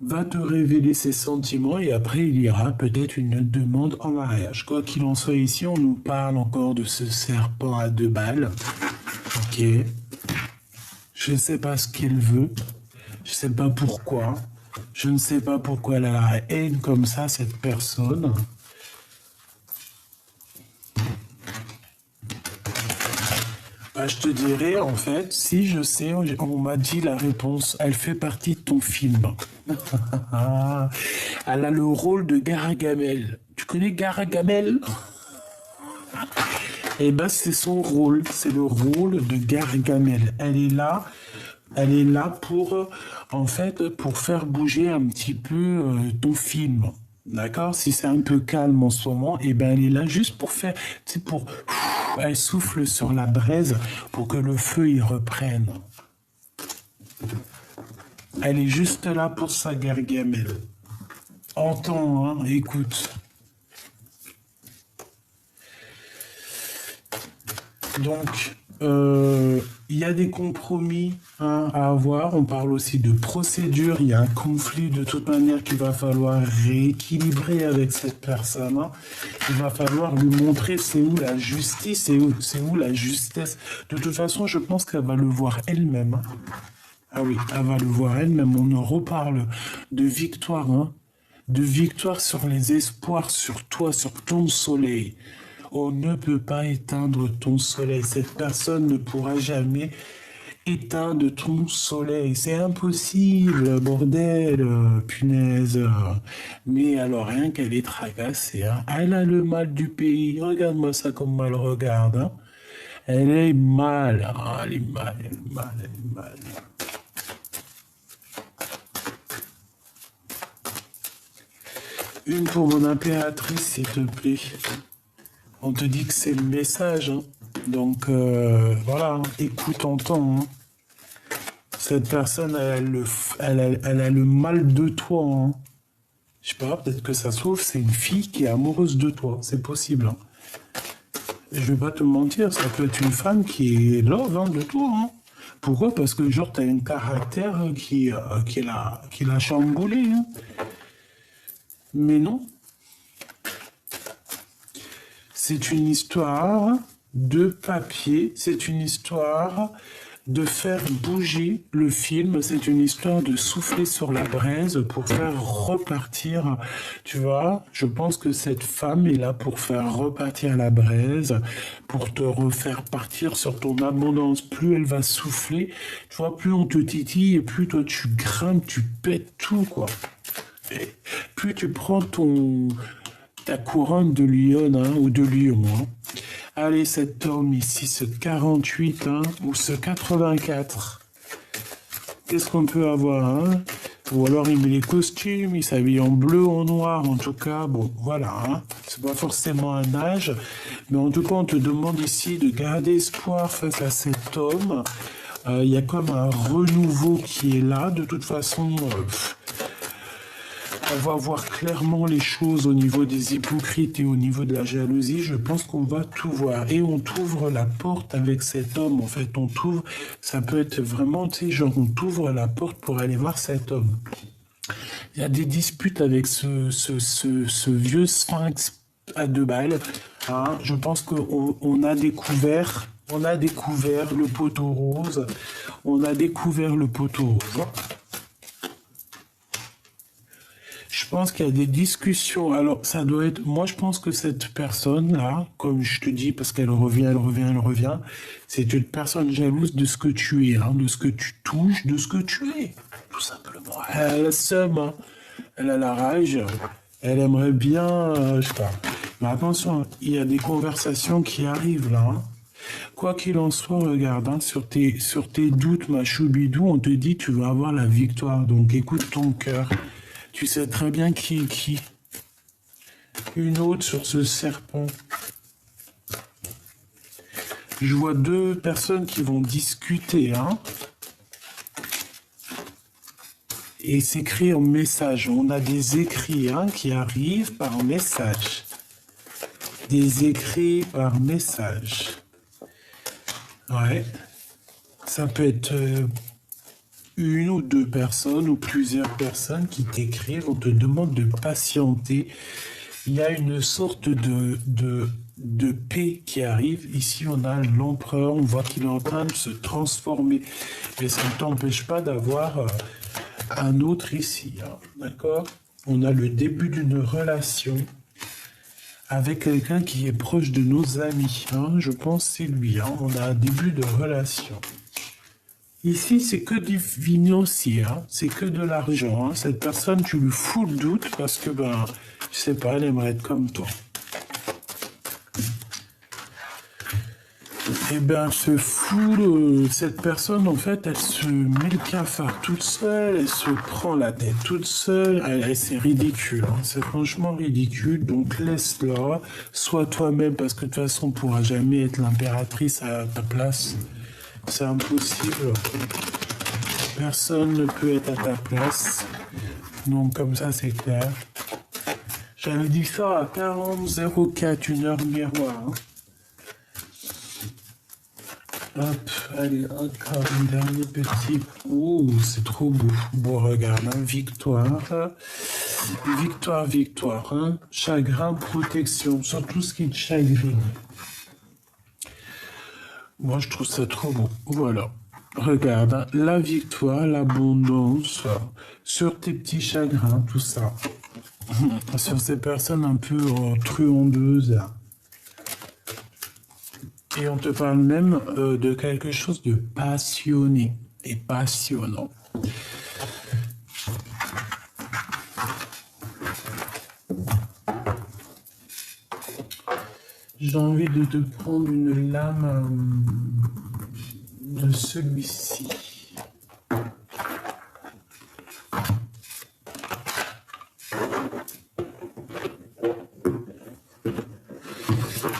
va te révéler ses sentiments et après il y aura peut-être une demande en mariage. Quoi qu'il en soit ici, on nous parle encore de ce serpent à 2 balles. Ok. Je ne sais pas ce qu'elle veut. Je ne sais pas pourquoi. Je ne sais pas pourquoi elle a la haine comme ça, cette personne. Bah, je te dirais, en fait, si je sais, on m'a dit la réponse, elle fait partie de ton film. Elle a le rôle de Gargamel. Tu connais Gargamel? Eh ben, c'est son rôle, c'est le rôle de Gargamel. Elle est là Elle est là pour, en fait, pour faire bouger un petit peu ton film. D'accord? Si c'est un peu calme en ce moment, et ben elle est là juste pour faire, tu sais, pour, elle souffle sur la braise pour que le feu il reprenne. Elle est juste là pour ça, Gargamel. Entends, hein, écoute. Donc, il y a des compromis hein, à avoir. On parle aussi de procédure. Il y a un conflit de toute manière qu'il va falloir rééquilibrer avec cette personne. Hein. Il va falloir lui montrer c'est où la justice, c'est où la justesse. De toute façon, je pense qu'elle va le voir elle-même. Hein. Ah oui, elle va le voir elle-même. On en reparle de victoire, hein, de victoire sur les espoirs, sur toi, sur ton soleil. On ne peut pas éteindre ton soleil. Cette personne ne pourra jamais éteindre ton soleil. C'est impossible, bordel, punaise. Mais alors, rien qu'elle est tracassée. Hein. Elle a le mal du pays. Regarde-moi ça comme elle regarde. Hein. Elle est mal. Ah, elle est mal, elle est mal, elle est mal. Une pour mon impératrice, s'il te plaît. On te dit que c'est le message. Hein. Donc, voilà, écoute, entends. Hein. Cette personne, elle a le mal de toi. Hein. Je sais pas, peut-être que ça se trouve, c'est une fille qui est amoureuse de toi. C'est possible. Hein. Je vais pas te mentir, ça peut être une femme qui est love hein, de toi. Hein. Pourquoi? Parce que, genre, t'as un caractère qui l'a chamboulé. Hein. Mais non. C'est une histoire de papier, c'est une histoire de faire bouger le film, c'est une histoire de souffler sur la braise pour faire repartir, tu vois, je pense que cette femme est là pour faire repartir la braise, pour te refaire partir sur ton abondance. Plus elle va souffler, tu vois, plus on te titille et plus toi tu grimpes, tu pètes tout, quoi. Et plus tu prends ta couronne de lion hein, ou de lion. Hein. Allez, cet homme ici, ce 48 hein, ou ce 84. Qu'est-ce qu'on peut avoir hein? Ou alors il met les costumes, il s'habille en bleu, en noir, en tout cas. Bon, voilà. Hein. C'est pas forcément un âge. Mais en tout cas, on te demande ici de garder espoir face à cet homme. Il y a comme un renouveau qui est là. De toute façon... on va voir clairement les choses au niveau des hypocrites et au niveau de la jalousie. Je pense qu'on va tout voir. Et on t'ouvre la porte avec cet homme. En fait, on t'ouvre, ça peut être vraiment, tu sais, genre on t'ouvre la porte pour aller voir cet homme. Il y a des disputes avec ce vieux sphinx à 2 balles. Hein. Je pense qu'on a découvert... On a découvert le poteau rose. On a découvert le poteau rose. Je pense qu'il y a des discussions. Alors, ça doit être... Moi, je pense que cette personne-là, comme je te dis, parce qu'elle revient, elle revient, elle revient, c'est une personne jalouse de ce que tu es, hein, de ce que tu touches, de ce que tu es, tout simplement. Elle a le seum, hein. Elle a la rage, elle aimerait bien... je sais pas. Mais attention, il y a des conversations qui arrivent, là. Hein. Quoi qu'il en soit, regarde, hein, sur tes doutes, ma choubidou, on te dit tu vas avoir la victoire. Donc, écoute ton cœur. Tu sais très bien qui est qui. Une autre sur ce serpent. Je vois 2 personnes qui vont discuter. Hein. Et s'écrit en message. On a des écrits hein, qui arrivent par message. Des écrits par message. Ouais. Ça peut être... une ou 2 personnes ou plusieurs personnes qui t'écrivent, on te demande de patienter. Il y a une sorte de paix qui arrive. Ici, on a l'empereur, on voit qu'il est en train de se transformer. Mais ça ne t'empêche pas d'avoir un autre ici. Hein, d'accord? On a le début d'une relation avec quelqu'un qui est proche de nos amis. Hein, je pense que c'est lui. Hein, on a un début de relation. Ici, c'est que du financier, hein. C'est que de l'argent. Hein. Cette personne, tu lui fous le doute parce que, ben, je sais pas, elle aimerait être comme toi. Eh bien, elle se fout, cette personne, en fait, elle se met le cafard toute seule, elle se prend la tête toute seule, c'est ridicule, hein, c'est franchement ridicule, donc laisse-la, sois toi-même, parce que de toute façon, on ne pourra jamais être l'impératrice à ta place, c'est impossible, personne ne peut être à ta place, donc comme ça, c'est clair. J'avais dit ça à 40,04, 1 heure miroir, hein. Hop, allez, encore un dernier petit. Ouh, c'est trop beau. Bon, regarde, hein, victoire. Victoire, victoire. Hein. Chagrin, protection. Sur tout ce qui te chagrine. Moi, je trouve ça trop beau. Voilà. Regarde, hein, la victoire, l'abondance. Sur tes petits chagrins, tout ça. Sur ces personnes un peu truandeuses. Et on te parle même de quelque chose de passionné et passionnant. J'ai envie de te prendre une lame de celui-ci.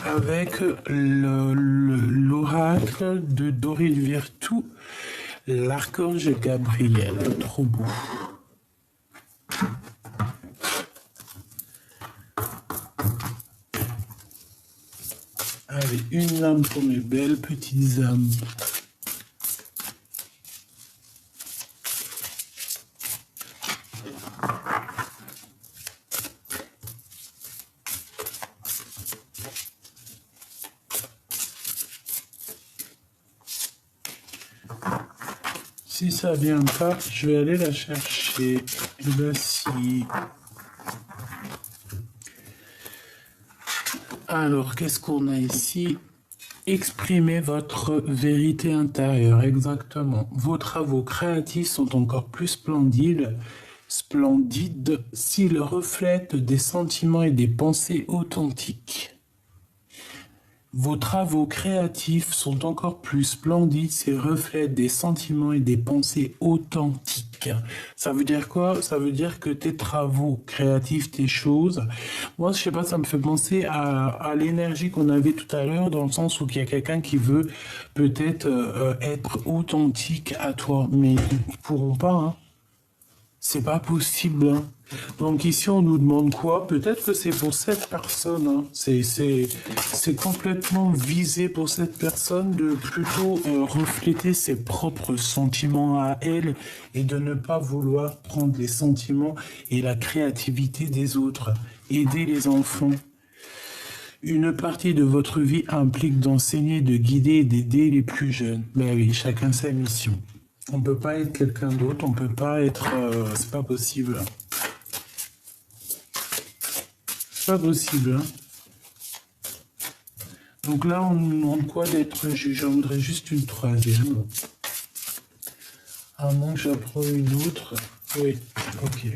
Avec l'oracle de Doril Virtou, l'archange Gabriel. Trop beau. Allez, une lame pour mes belles petites âmes. Si ça vient pas, je vais aller la chercher. Et ben si. Alors, qu'est-ce qu'on a ici? Exprimez votre vérité intérieure, exactement. Vos travaux créatifs sont encore plus splendides s'ils reflètent des sentiments et des pensées authentiques. Vos travaux créatifs sont encore plus splendides s'ils reflètent des sentiments et des pensées authentiques. Ça veut dire quoi? Ça veut dire que tes travaux créatifs, tes choses, moi je sais pas, ça me fait penser à l'énergie qu'on avait tout à l'heure, dans le sens où il y a quelqu'un qui veut peut-être être authentique à toi, mais ils pourront pas, hein. C'est pas possible, hein. Donc ici, on nous demande quoi? Peut-être que c'est pour cette personne, hein. C'est complètement visé pour cette personne de plutôt refléter ses propres sentiments à elle et de ne pas vouloir prendre les sentiments et la créativité des autres. Aider les enfants. Une partie de votre vie implique d'enseigner, de guider et d'aider les plus jeunes. Ben oui, chacun sa mission. On peut pas être quelqu'un d'autre, on peut pas être... c'est pas possible. C'est pas possible. Hein. Donc là, on nous demande quoi d'être juge? J'en voudrais juste une troisième. À moins que j'apprends une autre. Oui, ok.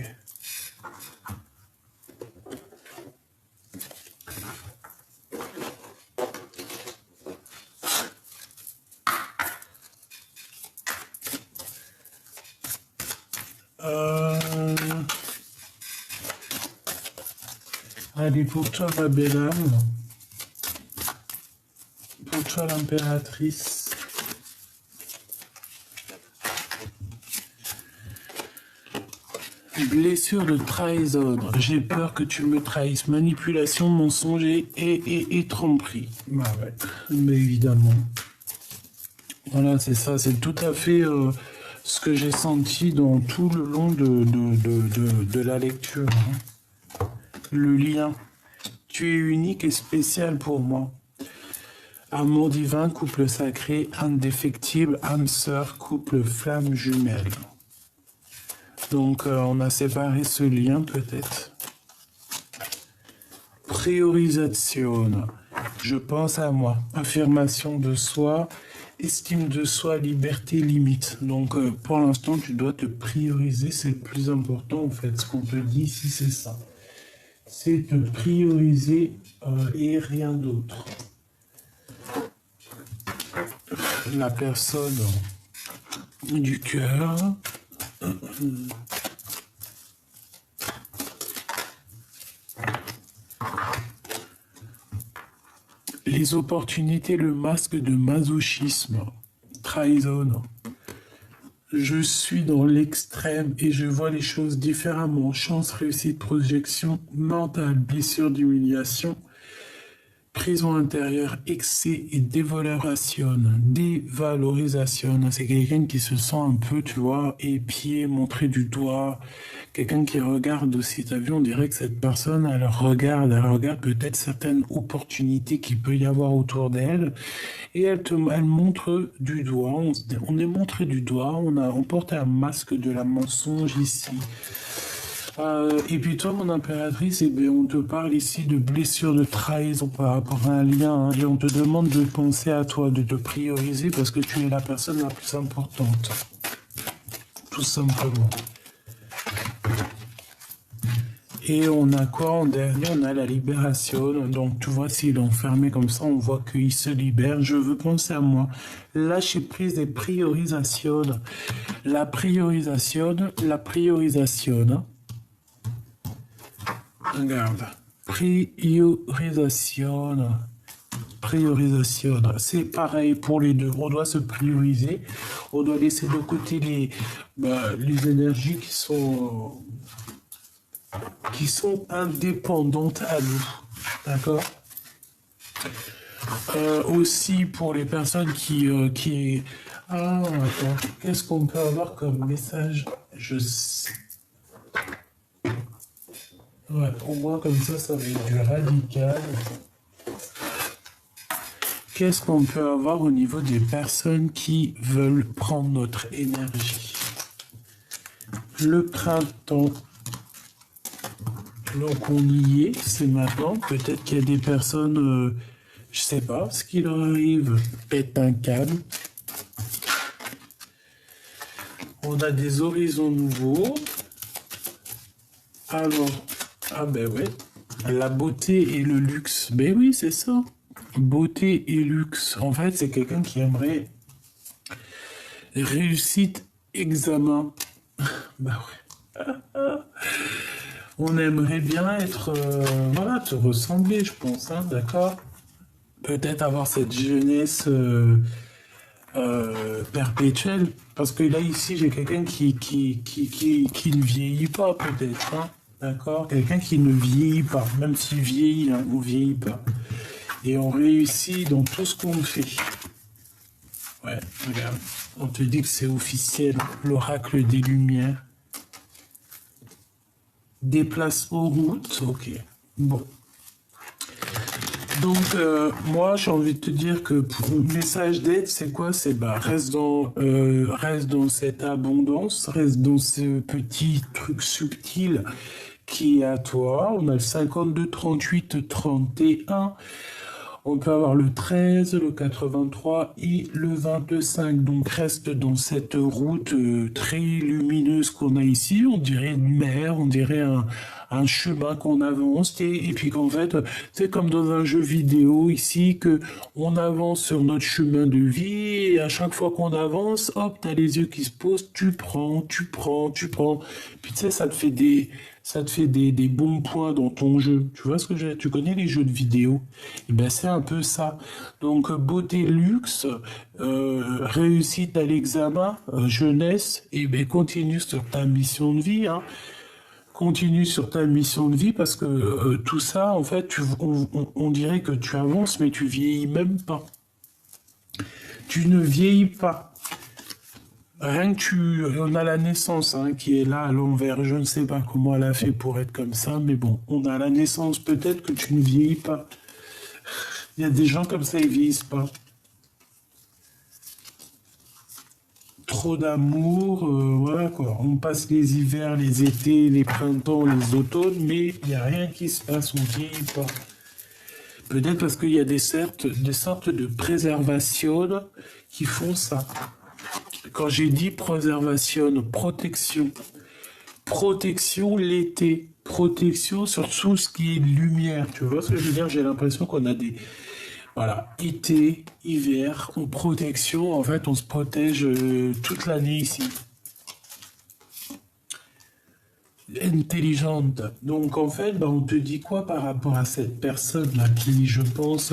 Allez, pour toi, ma belle âme. Pour toi, l'impératrice. Blessure de trahison. J'ai peur que tu me trahisses. Manipulation, mensonge et tromperie. Bah ouais, mais évidemment. Voilà, c'est ça. C'est tout à fait ce que j'ai senti dans tout le long de la lecture. Hein. Le lien. Tu es unique et spécial pour moi. Amour divin, couple sacré, indéfectible, âme sœur, couple flamme jumelle. Donc, on a séparé ce lien, peut-être. Priorisation. Je pense à moi. Affirmation de soi, estime de soi, liberté, limite. Donc, pour l'instant, tu dois te prioriser. C'est le plus important, en fait. Ce qu'on te dit ici, c'est ça. C'est te prioriser et rien d'autre. la personne du cœur. Les opportunités, le masque de masochisme, trahison. Je suis dans l'extrême et je vois les choses différemment. Chance, réussite, projection mentale, blessure, d'humiliation, prison intérieure, excès et dévalorisation. Dévalorisation. C'est quelqu'un qui se sent un peu, tu vois, épié, montré du doigt. Quelqu'un qui regarde aussi, t'as vu, on dirait que cette personne, elle regarde peut-être certaines opportunités qu'il peut y avoir autour d'elle, et elle montre du doigt, on est montré du doigt, on porte un masque de la mensonge ici. Et puis toi, mon impératrice, eh bien, on te parle ici de blessure, de trahison par rapport à un lien, hein, et on te demande de penser à toi, de te prioriser parce que tu es la personne la plus importante. Tout simplement. Et on a quoi en dernier? On a la libération. Donc, tu vois, s'il est enfermé comme ça, on voit qu'il se libère. Je veux penser à moi. Lâcher prise et priorisation. La priorisation. Regarde. Priorisation. C'est pareil pour les deux. On doit se prioriser. On doit laisser de côté les énergies qui sont indépendantes à nous. D'accord? Aussi pour les personnes qui... Ah, attends. Qu'est-ce qu'on peut avoir comme message? Je sais. Ouais, au moins comme ça va être du radical. Qu'est-ce qu'on peut avoir au niveau des personnes qui veulent prendre notre énergie? Le printemps. Donc on y est, c'est maintenant. Peut-être qu'il y a des personnes, je sais pas, ce qui leur arrive, pète un câble. On a des horizons nouveaux. Alors, ah ben ouais, la beauté et le luxe. Ben oui, c'est ça. Beauté et luxe. En fait, c'est quelqu'un qui aimerait réussite, examen. Bah ouais. On aimerait bien être, voilà, te ressembler, je pense, hein, d'accord? Peut-être avoir cette jeunesse perpétuelle, parce que là, ici, j'ai quelqu'un qui ne vieillit pas, peut-être, hein, d'accord? Quelqu'un qui ne vieillit pas, même s'il vieillit, hein, on ne vieillit pas. Et on réussit dans tout ce qu'on fait. Ouais, regarde, on te dit que c'est officiel, l'oracle des Lumières. Déplacement route, ok. Bon. Donc, moi, j'ai envie de te dire que pour le message d'aide, c'est quoi? C'est reste dans cette abondance, reste dans ce petit truc subtil qui est à toi. On a le 52, 38, 31. On peut avoir le 13, le 83 et le 25. Donc reste dans cette route très lumineuse qu'on a ici. On dirait une mer, on dirait un chemin qu'on avance. Et puis qu'en fait, c'est comme dans un jeu vidéo ici, que on avance sur notre chemin de vie. Et à chaque fois qu'on avance, hop, t'as les yeux qui se posent. Tu prends. Puis tu sais, ça te fait des bons points dans ton jeu. Tu vois ce que tu connais les jeux de vidéo? Et ben c'est un peu ça. Donc beauté, luxe, réussite à l'examen, jeunesse, et ben continue sur ta mission de vie, hein. Continue sur ta mission de vie parce que tout ça, en fait, on dirait que tu avances, mais tu vieillis même pas. Tu ne vieillis pas. Rien que on a la naissance hein, qui est là à l'envers. Je ne sais pas comment elle a fait pour être comme ça, mais bon, on a la naissance. Peut-être que tu ne vieillis pas. Il y a des gens comme ça, ils vieillissent pas. Trop d'amour, voilà quoi. On passe les hivers, les étés, les printemps, les automnes, mais il n'y a rien qui se passe, on ne vieillit pas. Peut-être parce qu'il y a des sortes de préservation qui font ça. Quand j'ai dit préservation, protection l'été, protection sur tout ce qui est lumière. Tu vois ce que je veux dire? J'ai l'impression qu'on a Voilà, été, hiver, en protection, en fait, on se protège toute l'année ici. Intelligente. Donc, en fait, bah, on te dit quoi par rapport à cette personne-là qui, je pense,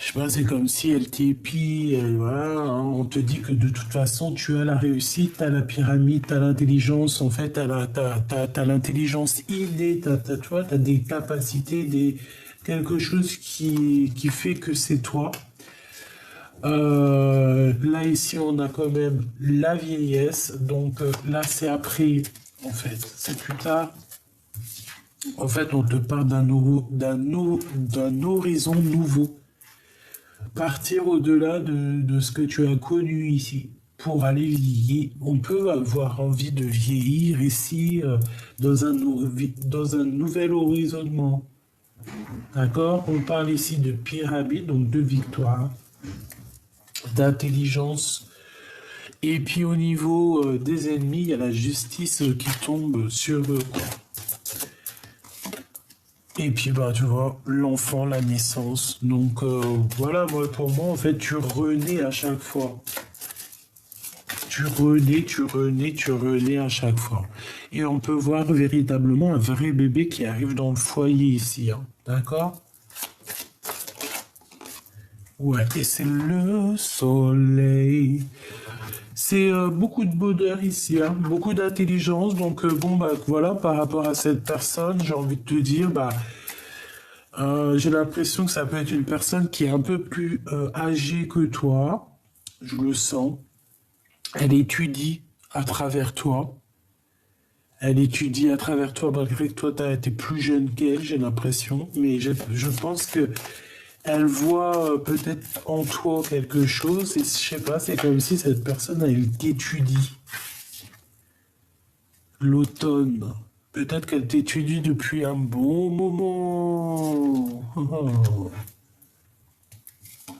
je sais pas, c'est comme si elle t'épie, voilà, hein, on te dit que de toute façon, tu as la réussite, tu as la pyramide, tu as l'intelligence, en fait, t'as l'intelligence innée, tu vois, tu as des capacités, quelque chose qui fait que c'est toi. Là, ici, on a quand même la vieillesse, donc là, c'est après, en fait, c'est plus tard. En fait, on te parle d'un horizon nouveau. Partir au-delà de ce que tu as connu ici pour aller vieillir. On peut avoir envie de vieillir ici dans un nouvel horizonnement. D'accord? On parle ici de pyramide, donc de victoire, d'intelligence. Et puis au niveau des ennemis, il y a la justice qui tombe sur eux. Et puis, bah, tu vois, l'enfant, la naissance. Donc, voilà, moi, pour moi, en fait, tu renais à chaque fois. Tu renais à chaque fois. Et on peut voir véritablement un vrai bébé qui arrive dans le foyer ici. Hein. D'accord? Ouais, et c'est le soleil. C'est beaucoup de bonheur ici, hein, beaucoup d'intelligence. Donc, bon, bah, voilà, par rapport à cette personne, j'ai envie de te dire, bah, j'ai l'impression que ça peut être une personne qui est un peu plus âgée que toi. Je le sens. Elle étudie à travers toi. Elle étudie à travers toi, malgré que toi, tu as été plus jeune qu'elle, j'ai l'impression. Mais je pense que elle voit peut-être en toi quelque chose. Et je sais pas, c'est comme si cette personne, elle t'étudie. L'automne. Peut-être qu'elle t'étudie depuis un bon moment.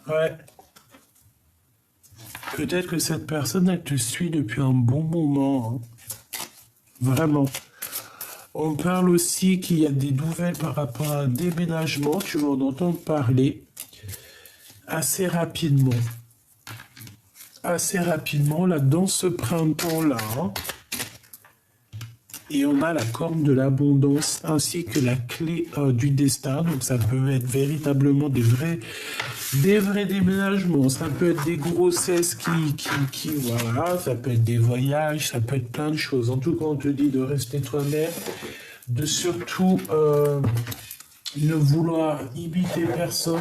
Ouais. Peut-être que cette personne, elle te suit depuis un bon moment. Hein. Vraiment. On parle aussi qu'il y a des nouvelles par rapport à un déménagement. Tu vas en entendre parler assez rapidement. Assez rapidement, là, dans ce printemps-là. Hein. Et on a la corne de l'abondance ainsi que la clé du destin. Donc ça peut être véritablement des vrais déménagements. Ça peut être des grossesses voilà, ça peut être des voyages, ça peut être plein de choses. En tout cas, on te dit de rester toi-même, de surtout ne vouloir imiter personne.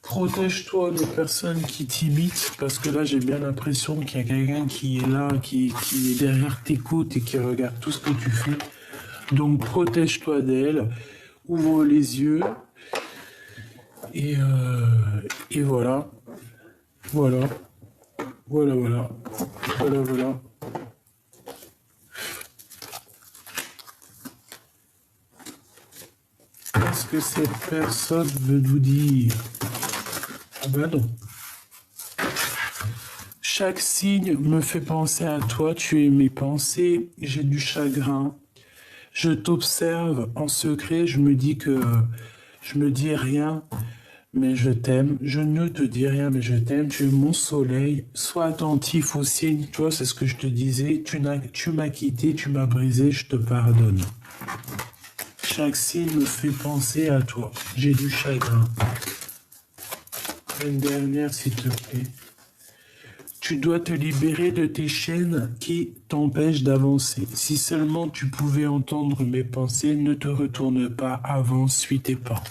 Protège-toi des personnes qui t'imitent, parce que là, j'ai bien l'impression qu'il y a quelqu'un qui est là, qui est derrière tes côtes et qui regarde tout ce que tu fais. Donc, protège-toi d'elle, ouvre les yeux, et voilà. Voilà. Voilà, voilà. Voilà, voilà. Qu'est-ce que cette personne veut nous dire? Ah ben non. Chaque signe me fait penser à toi, tu es mes pensées, j'ai du chagrin. Je t'observe en secret, je me dis rien, mais je t'aime. Je ne te dis rien, mais je t'aime. Tu es mon soleil. Sois attentif aux signes. Tu vois, c'est ce que je te disais. Tu m'as quitté, tu m'as brisé, je te pardonne. Chaque signe me fait penser à toi. J'ai du chagrin. Une dernière, s'il te plaît. Tu dois te libérer de tes chaînes qui t'empêchent d'avancer. Si seulement tu pouvais entendre mes pensées, ne te retourne pas, avance, suis tes pas.